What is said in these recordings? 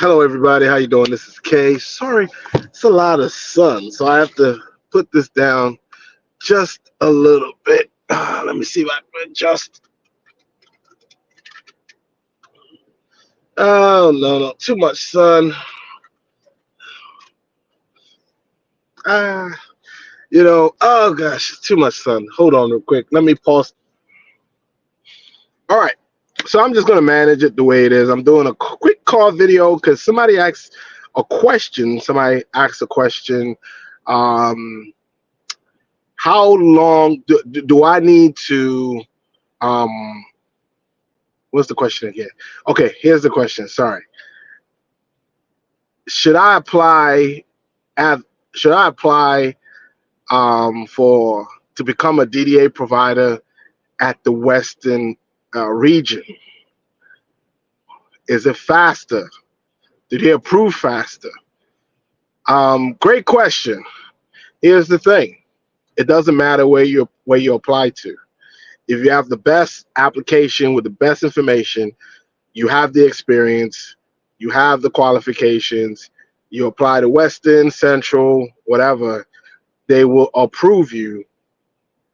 Hello, everybody. How you doing? This is Kay. Sorry, it's a lot of sun, so I have to put this down just a little bit. Let me see if I can adjust. Oh no, too much sun. Ah, oh gosh, too much sun. Hold on real quick. Let me pause. All right. So I'm just gonna manage it the way it is. I'm doing a quick call video because somebody asked a question. Somebody asked a question. Um, how long do I need to um what's the question again? Okay, here's the question. Sorry. Should I apply at should I apply for to become a DDA provider at the Western region? Is it faster? Do they approve faster? Great question. Here's the thing. It doesn't matter where you apply to. If you have the best application with the best information, you have the experience, you have the qualifications, you apply to Western, Central, whatever, they will approve you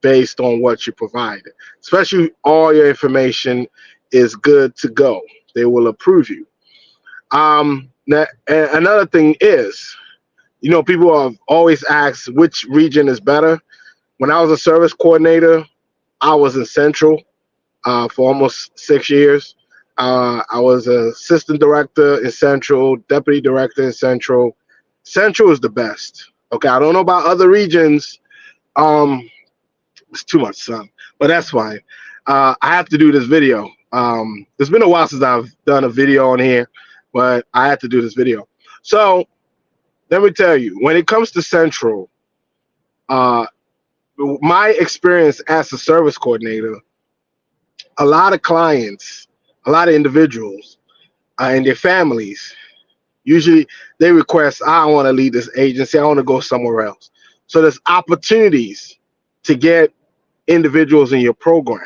based on what you provide. Especially all your information is good to go. They will approve you. Another thing is, people have always asked which region is better. When I was a service coordinator, I was in Central for almost 6 years. I was an assistant director in Central, deputy director in Central. Central is the best. Okay, I don't know about other regions. It's too much sun, but that's fine. I have to do this video. It's been a while since I've done a video on here, but I had to do this video. So let me tell you, when it comes to Central, my experience as a service coordinator, a lot of clients, a lot of individuals, and their families, usually they request, I want to leave this agency, I want to go somewhere else. So there's opportunities to get individuals in your program.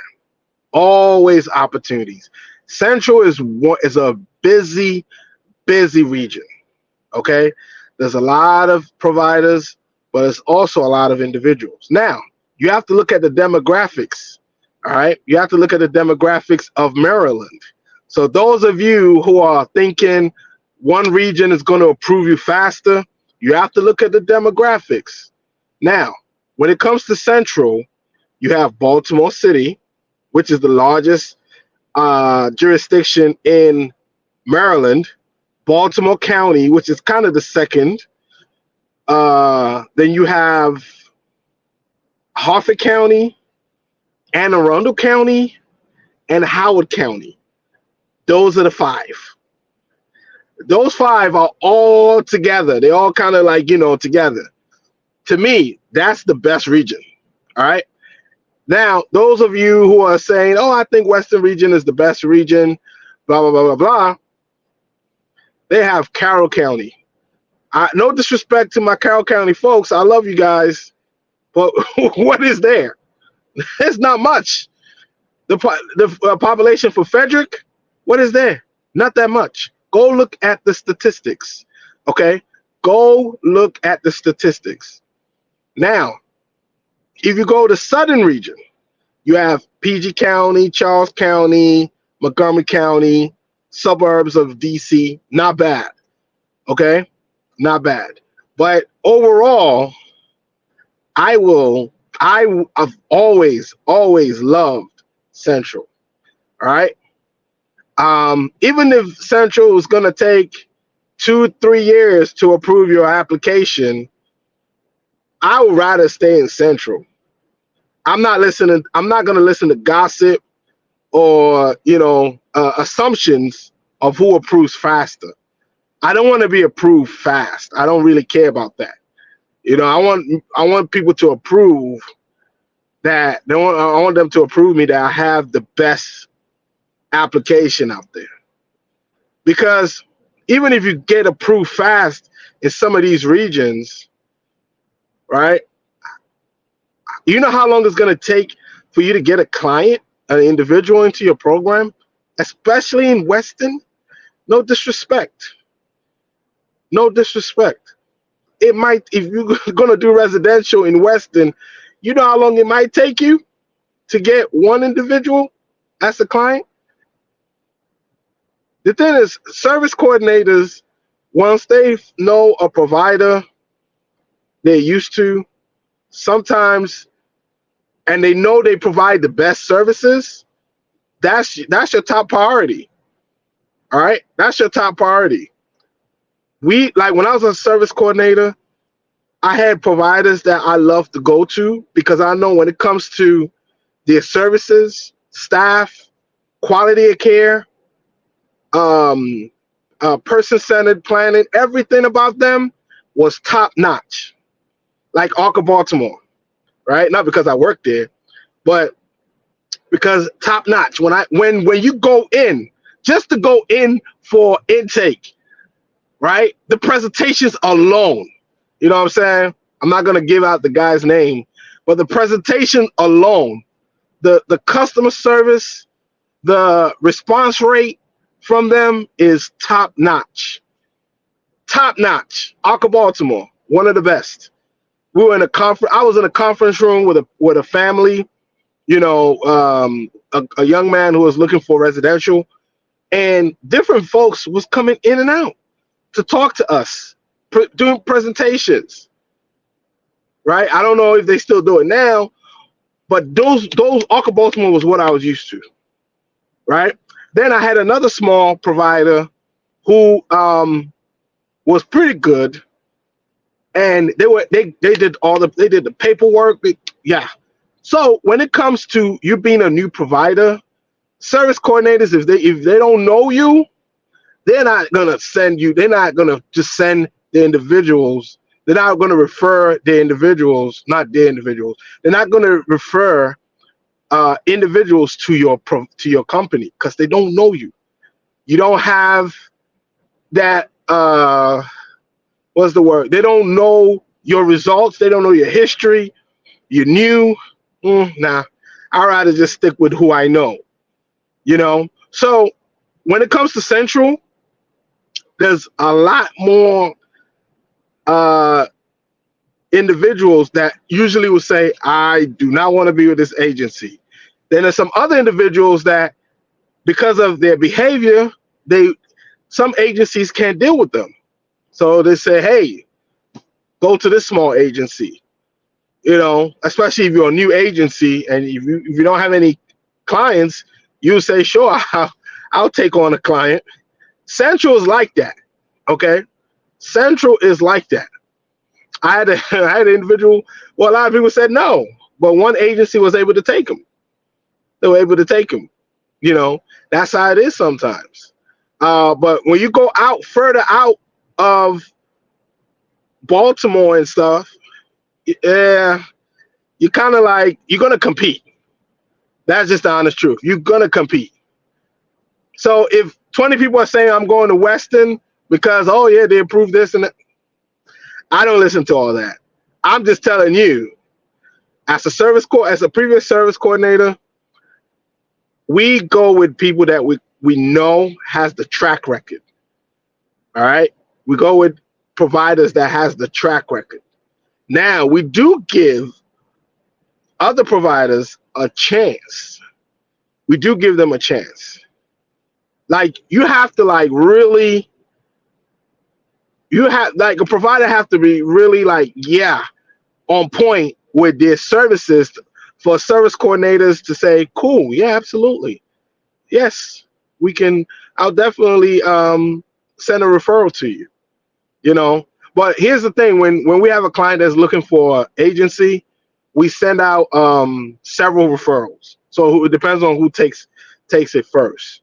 Always opportunities. Central is a busy region. Okay, there's a lot of providers, but it's also a lot of individuals. Now, you have to look at the demographics. All right, you have to look at the demographics of Maryland. So those of you who are thinking one region is going to approve you faster, you have to look at the demographics. Now, when it comes to Central, you have Baltimore City, which is the largest jurisdiction in Maryland, Baltimore County, which is kind of the second. Then you have Harford County, Anne Arundel County, and Howard County. Those are the five. Those five are all together. They all kind of together. To me, that's the best region. All right. Now, those of you who are saying, oh, I think Western region is the best region, blah, blah, blah, blah, blah, they have Carroll County. No disrespect to my Carroll County folks. I love you guys. But what is there? There's not much. The population for Frederick, what is there? Not that much. Go look at the statistics. Okay? Go look at the statistics. Now, if you go to Southern region, you have PG County, Charles County, Montgomery County, suburbs of DC. Not bad. Okay? Not bad. But overall, I've always loved Central. All right. Even if Central is going to take 2-3 years to approve your application, I would rather stay in Central. I'm not going to listen to gossip or assumptions of who approves faster. I don't want to be approved fast. I don't really care about that. I want people to approve that. I want them to approve me that I have the best application out there. Because even if you get approved fast in some of these regions, right? You know how long it's going to take for you to get a client, an individual into your program, especially in Western? No disrespect. No disrespect. It might, if you're gonna do residential in Weston, you know how long it might take you to get one individual as a client. The thing is, service coordinators, once they know a provider they're used to, sometimes, and they know they provide the best services, that's your top priority. All right, that's your top priority. We, like, when I was a service coordinator, I had providers that I love to go to because I know when it comes to their services, staff, quality of care, person-centered planning, everything about them was top notch. Like Arca Baltimore, right? Not because I worked there, but because top notch. When you go in, just to go in for intake, right? The presentations alone, you know what I'm saying? I'm not gonna give out the guy's name, but the presentation alone, the customer service, the response rate from them is top notch. Top notch. Arca Baltimore, one of the best. We were in a conference. I was in a conference room with a family, a young man who was looking for residential, and different folks was coming in and out to talk to us, doing presentations. Right? I don't know if they still do it now, but those Arca Baltimore was what I was used to. Right? Then I had another small provider who was pretty good, and they did the paperwork. Yeah. So when it comes to you being a new provider, service coordinators, if they don't know you, they're not gonna send you. They're not gonna just send the individuals. They're not gonna refer the individuals, not their individuals. They're not gonna refer individuals to your company because they don't know you. You don't have that. What's the word? They don't know your results. They don't know your history. You're new. Nah, I'd rather just stick with who I know. So when it comes to Central, there's a lot more individuals that usually will say, I do not want to be with this agency. Then there's some other individuals that, because of their behavior, some agencies can't deal with them. So they say, hey, go to this small agency. Especially if you're a new agency and if you don't have any clients, you say, sure, I'll take on a client. Central is like that. Okay. Central is like that. I had an individual, well, a lot of people said no, but one agency was able to take them. They were able to take them. That's how it is sometimes. But when you go further out of Baltimore and stuff, yeah, you kind of like, you're going to compete. That's just the honest truth. You're going to compete. So if 20 people are saying I'm going to Weston because, oh, yeah, they approved this and that, I don't listen to all that. I'm just telling you, as a previous service coordinator, we go with people that we know has the track record. All right? We go with providers that has the track record. Now, we do give other providers a chance. We do give them a chance. Like, you have to a provider have to be really on point with their services for service coordinators to say, cool, yeah, absolutely. Yes, we can, I'll definitely send a referral to you, But here's the thing, when we have a client that's looking for agency, we send out several referrals. So it depends on who takes it first.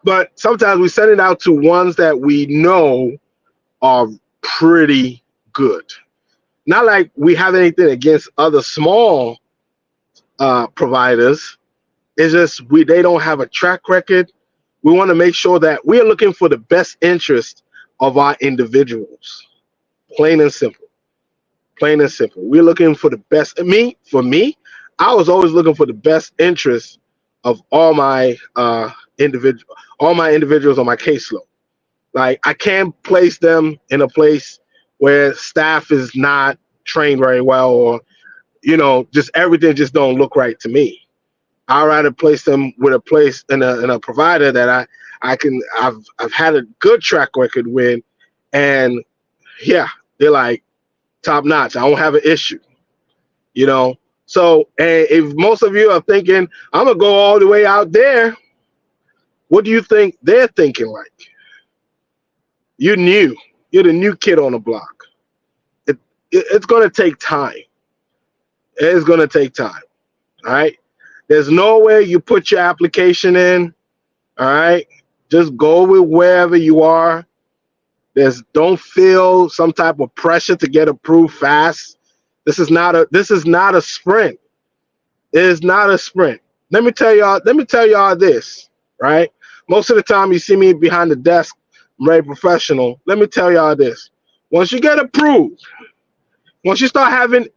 But sometimes we send it out to ones that we know are pretty good. Not like we have anything against other small providers. It's just they don't have a track record. We want to make sure that we are looking for the best interest of our individuals. Plain and simple. Plain and simple. We're looking for the best. For me, I was always looking for the best interest of all my individuals on my caseload. Like I can't place them in a place where staff is not trained very well, or just everything just don't look right to me. I'd rather place them with a place in a provider that I've had a good track record with, and yeah, they're like top notch. I don't have an issue, So, and if most of you are thinking I'm gonna go all the way out there, what do you think they're thinking like? You're new. You're the new kid on the block. It's gonna take time. It's gonna take time. All right. There's no way you put your application in. All right. Just go with wherever you are. Don't feel some type of pressure to get approved fast. This is not a sprint. It is not a sprint. Let me tell y'all this, right? Most of the time you see me behind the desk, I'm very professional. Let me tell y'all this. Once you get approved, once you start having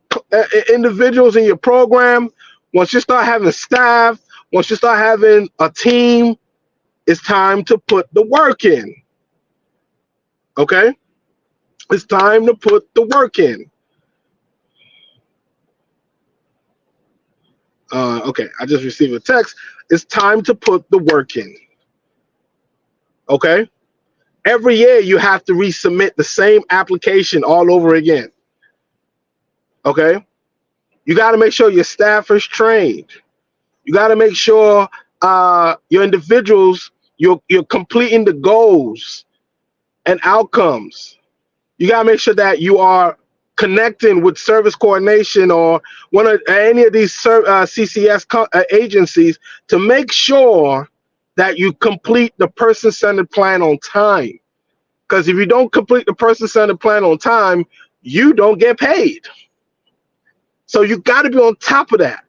individuals in your program, once you start having staff, once you start having a team, it's time to put the work in. Okay? It's time to put the work in. Okay, I just received a text. It's time to put the work in. Okay? Every year you have to resubmit the same application all over again. Okay? You got to make sure your staff is trained. You got to make sure your individuals, you're completing the goals and outcomes. You got to make sure that you are connecting with service coordination or any of these CCS agencies to make sure that you complete the person-centered plan on time. Because if you don't complete the person-centered plan on time, you don't get paid. So you got to be on top of that.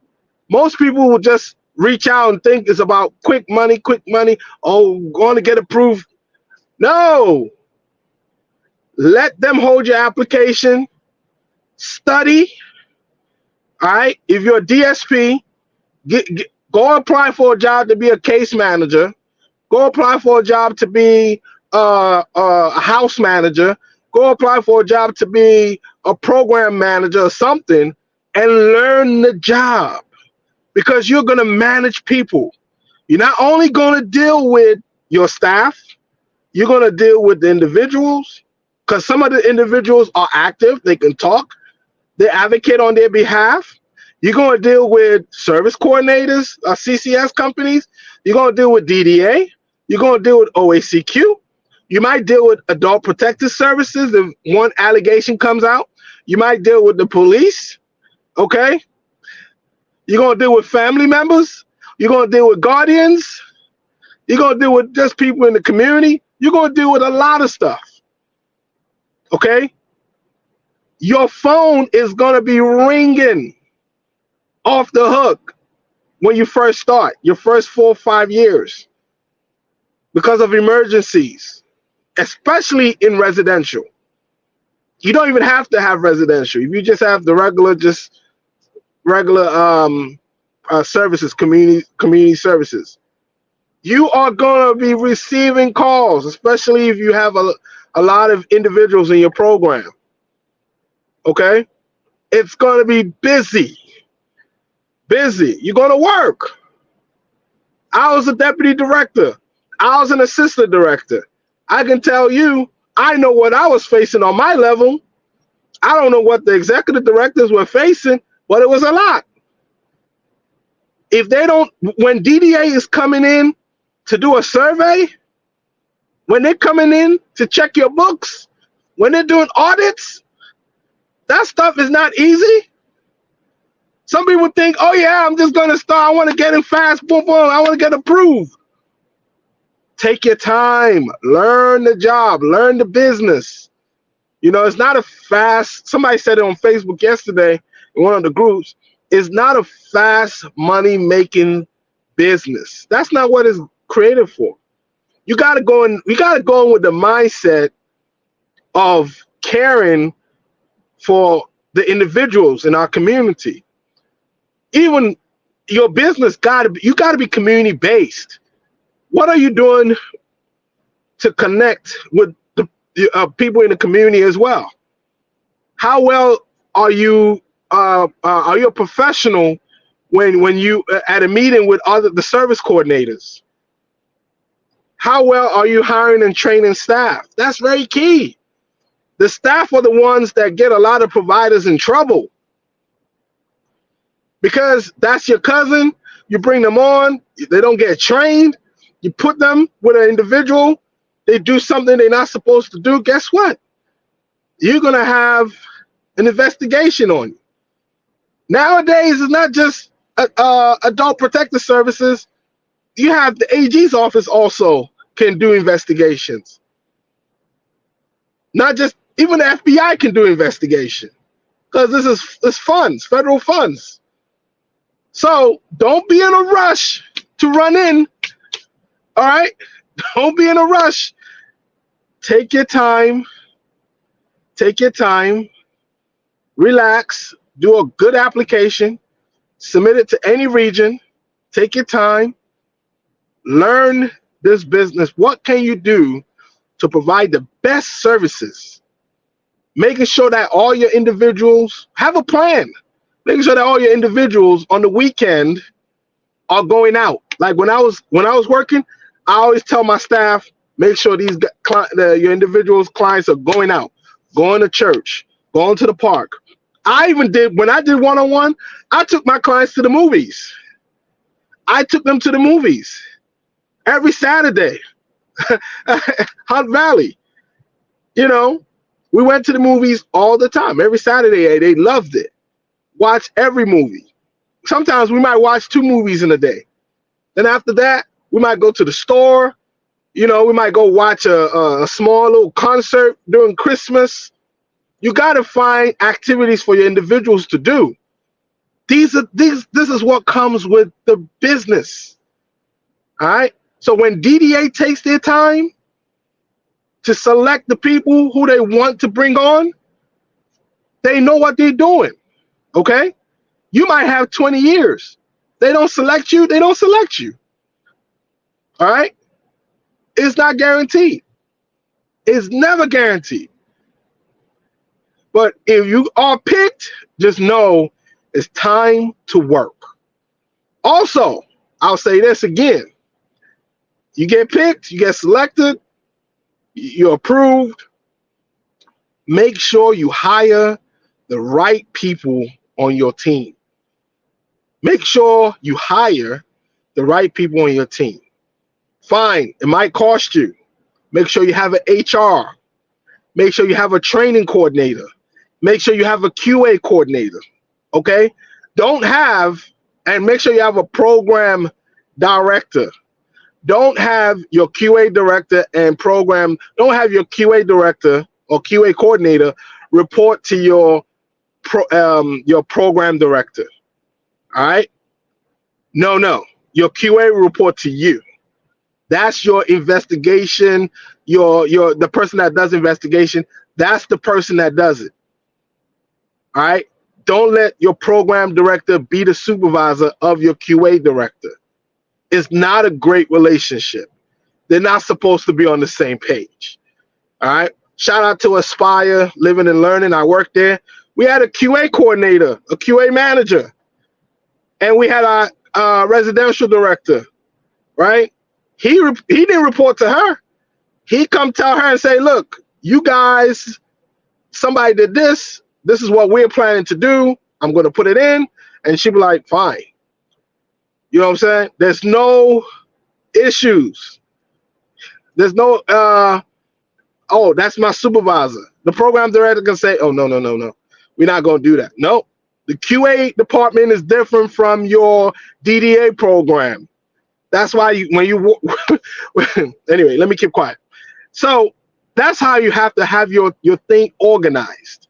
Most people will just reach out and think it's about quick money. Oh, going to get approved. No. Let them hold your application. Study. All right. If you're a DSP, go apply for a job to be a case manager. Go apply for a job to be a house manager. Go apply for a job to be a program manager or something, and learn the job, because you're going to manage people. You're not only going to deal with your staff, you're going to deal with the individuals, because some of the individuals are active. They can talk. They advocate on their behalf. You're going to deal with service coordinators, CCS companies. You're going to deal with DDA. You're going to deal with OACQ. You might deal with adult protective services if one allegation comes out. You might deal with the police. Okay? You're going to deal with family members. You're going to deal with guardians. You're going to deal with just people in the community. You're going to deal with a lot of stuff. Okay? Your phone is going to be ringing off the hook when you first start, your first 4 or 5 years, because of emergencies, especially in residential. You don't even have to have residential. If you just have the regular services, community services, you are going to be receiving calls, especially if you have a lot of individuals in your program. Okay? It's going to be busy. You're going to work. I was a deputy director. I was an assistant director. I can tell you, I know what I was facing on my level. I don't know what the executive directors were facing, but it was a lot. If they don't, when DDA is coming in to do a survey, when they're coming in to check your books, when they're doing audits, that stuff is not easy. Some people think, oh yeah, I'm just going to start. I want to get in fast, boom, boom. I want to get approved. Take your time. Learn the job. Learn the business. It's not a fast, somebody said it on Facebook yesterday in one of the groups, it's not a fast money-making business. That's not what it's created for. We got to go in with the mindset of caring for the individuals in our community. Even your business you got to be community based. What are you doing to connect with the people in the community as well. How well are you a professional when you at a meeting with the service coordinators? How well are you hiring and training staff? That's very key. The staff are the ones that get a lot of providers in trouble, because that's your cousin. You bring them on, they don't get trained. You put them with an individual, they do something they're not supposed to do. Guess what? You're going to have an investigation on you. Nowadays, it's not just adult protective services. You have the AG's office also can do investigations. Not just, even the FBI can do investigation, because this is funds, federal funds. So don't be in a rush to run in. All right? Don't be in a rush. Take your time. Take your time. Relax. Do a good application. Submit it to any region. Take your time. Learn this business. What can you do to provide the best services? Making sure that all your individuals have a plan. Making sure that all your individuals on the weekend are going out. Like when I was working, I always tell my staff, make sure your individuals, clients are going out, going to church, going to the park. I even did, when I did one-on-one, I took my clients to the movies. I took them to the movies every Saturday. Hunt Valley. You know, we went to the movies all the time. Every Saturday, they loved it. Watch every movie. Sometimes we might watch 2 movies in a day. Then after that, we might go to the store. You know, we might go watch a small little concert during Christmas. You got to find activities for your individuals to do. This is what comes with the business. All right. So when DDA takes their time to select the people who they want to bring on, they know what they're doing. Okay. You might have 20 years. They don't select you. They don't select you. All right. It's not guaranteed. It's never guaranteed. But if you are picked, just know it's time to work. Also, I'll say this again. You get picked, you get selected, you're approved. Make sure you hire the right people on your team. Make sure you hire the right people on your team. Fine, it might cost you. Make sure you have an HR. Make sure you have a training coordinator. Make sure you have a QA coordinator. Okay? And make sure you have a program director. Don't have your QA director don't have your QA director or QA coordinator report to your program director. All right? No. Your QA will report to you. That's your investigation. The person that does investigation, that's the person that does it. All right? Don't let your program director be the supervisor of your QA director. It's not a great relationship. They're not supposed to be on the same page. All right? Shout out to Aspire, Living and Learning. I worked there. We had a QA coordinator, a QA manager, and we had our residential director, right? He didn't report to her. He come tell her and say, look, you guys, somebody did this. This is what we're planning to do. I'm going to put it in. And she'd be like, fine. You know what I'm saying? There's no issues. There's no, oh, that's my supervisor. The program director can say, oh, no. We're not going to do that. No. The QA department is different from your DDA program. That's why anyway, let me keep quiet. So that's how you have to have your thing organized.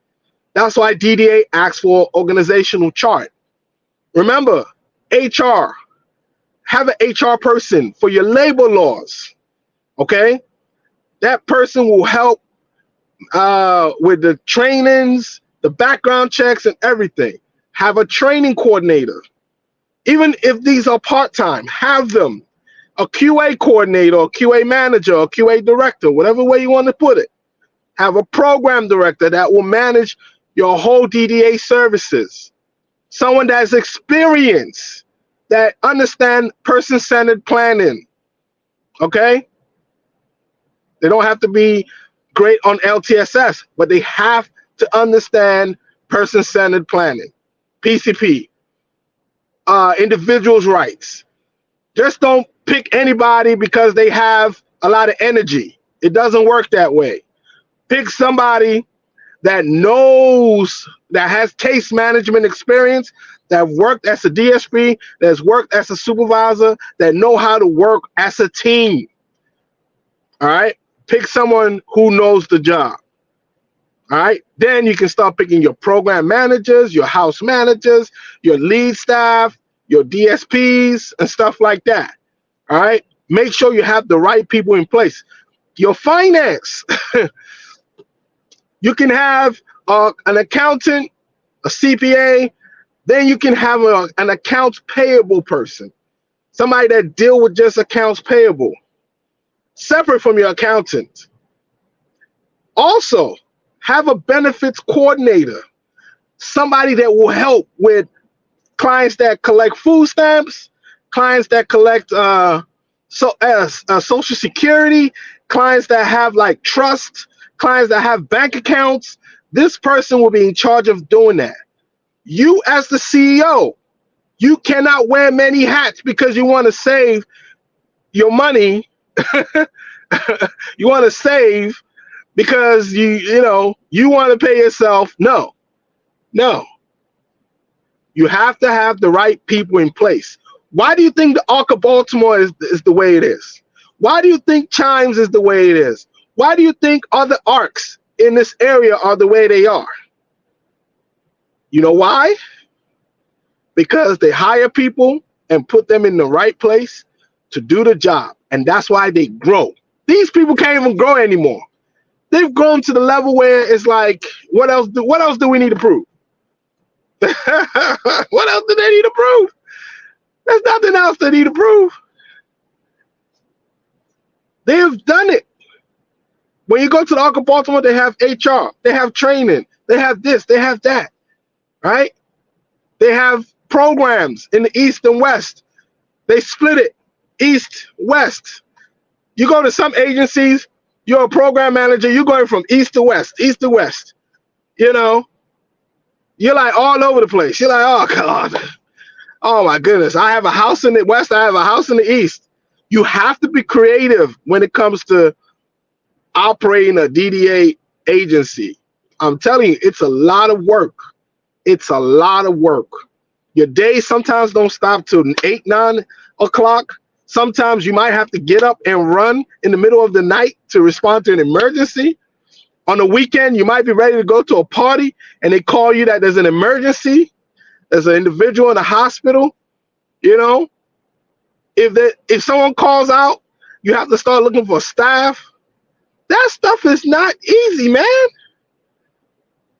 That's why DDA asks for organizational chart. Remember, HR. Have an HR person for your labor laws. Okay? That person will help with the trainings, the background checks, and everything. Have a training coordinator. Even if these are part-time, have them. a QA coordinator, or QA manager, or QA director, whatever way you want to put it. Have a program director that will manage your whole DDA services. Someone that's experienced, that understand person-centered planning. Okay? They don't have to be great on LTSS, but they have to understand person-centered planning, PCP, individuals' rights. Just don't pick anybody because they have a lot of energy. It doesn't work that way. Pick somebody that knows, that has case management experience, that worked as a DSP, that's worked as a supervisor, that know how to work as a team. All right? Pick someone who knows the job. All right? Then you can start picking your program managers, your house managers, your lead staff, your DSPs, and stuff like that. All right? Make sure you have the right people in place. Your finance. You can have an accountant, a CPA, then you can have an accounts payable person, somebody that deal with just accounts payable, separate from your accountant. Also, have a benefits coordinator, somebody that will help with clients that collect food stamps, clients that collect Social Security, clients that have like trust, clients that have bank accounts. This person will be in charge of doing that. You as the CEO, you cannot wear many hats because you want to save your money. You want to save because you want to pay yourself. No. You have to have the right people in place. Why do you think the Arc of Baltimore is the way it is? Why do you think Chimes is the way it is? Why do you think other arcs in this area are the way they are? You know why? Because they hire people and put them in the right place to do the job. And that's why they grow. These people can't even grow anymore. They've grown to the level where it's like, what else do we need to prove? What else do they need to prove? There's nothing else they need to prove. They have done it. When you go to the Arc of Baltimore, they have HR, they have training, they have this, they have that, right? They have programs in the East and West. They split it, East, West. You go to some agencies, you're a program manager, you're going from East to West, East to West. You know, you're like all over the place. You're like, oh, God. Oh, my goodness. I have a house in the West, I have a house in the East. You have to be creative when it comes to operating a DDA agency. I'm telling you, it's a lot of work. It's a lot of work. Your days sometimes don't stop till 8, 9 o'clock. Sometimes you might have to get up and run in the middle of the night to respond to an emergency. On the weekend, you might be ready to go to a party and they call you that there's an emergency. There's an individual in the hospital. You know, if someone calls out, you have to start looking for staff. That stuff is not easy, man.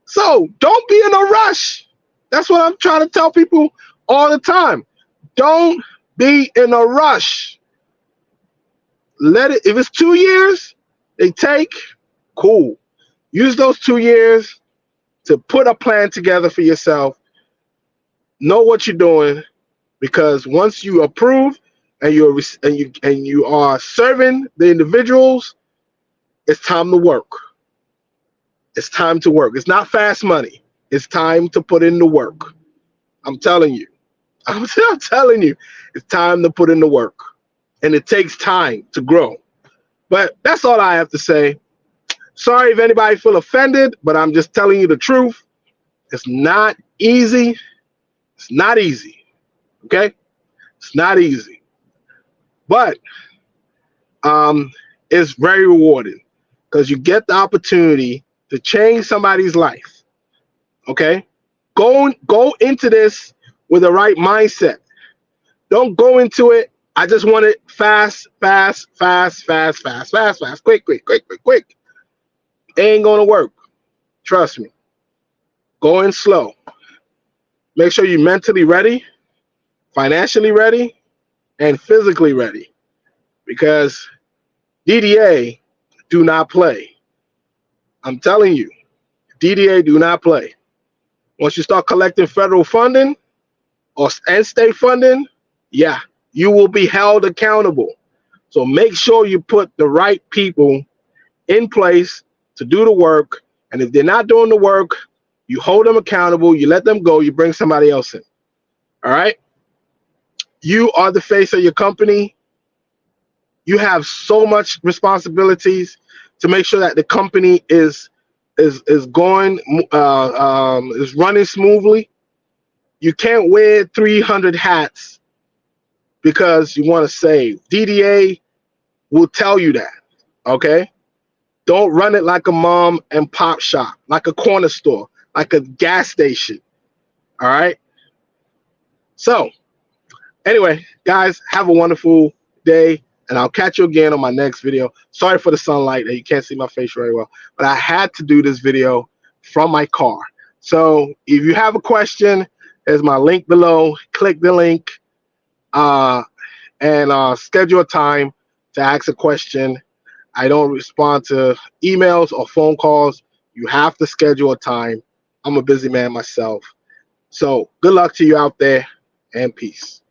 So don't be in a rush. That's what I'm trying to tell people all the time. Don't be in a rush. Let it, if it's 2 years, they take, cool. Use those 2 years to put a plan together for yourself. Know what you're doing, because once you approve and you are serving the individuals, it's time to work. It's time to work. It's not fast money. It's time to put in the work. I'm telling you. I'm telling you, it's time to put in the work. And it takes time to grow. But that's all I have to say. Sorry if anybody feel offended, but I'm just telling you the truth. It's not easy. It's not easy. Okay? It's not easy. But it's very rewarding because you get the opportunity to change somebody's life. Okay? Go into this with the right mindset. Don't go into it, I just want it fast, quick. It ain't gonna work. Trust me. Go in slow. Make sure you're mentally ready, financially ready, and physically ready. because DDA do not play. I'm telling you, DDA do not play. Once you start collecting federal funding and state funding, yeah, you will be held accountable. So make sure you put the right people in place to do the work. And if they're not doing the work, you hold them accountable, you let them go, you bring somebody else in. All right? You are the face of your company. You have so much responsibilities to make sure that the company is going is running smoothly. You can't wear 300 hats because you want to save. DDA will tell you that. Okay? Don't run it like a mom and pop shop, like a corner store, like a gas station. All right? So, anyway, guys, have a wonderful day, and I'll catch you again on my next video. Sorry for the sunlight that you can't see my face very well, but I had to do this video from my car. So if you have a question, there's my link below. Click the link and schedule a time to ask a question. I don't respond to emails or phone calls. You have to schedule a time. I'm a busy man myself. So good luck to you out there, and peace.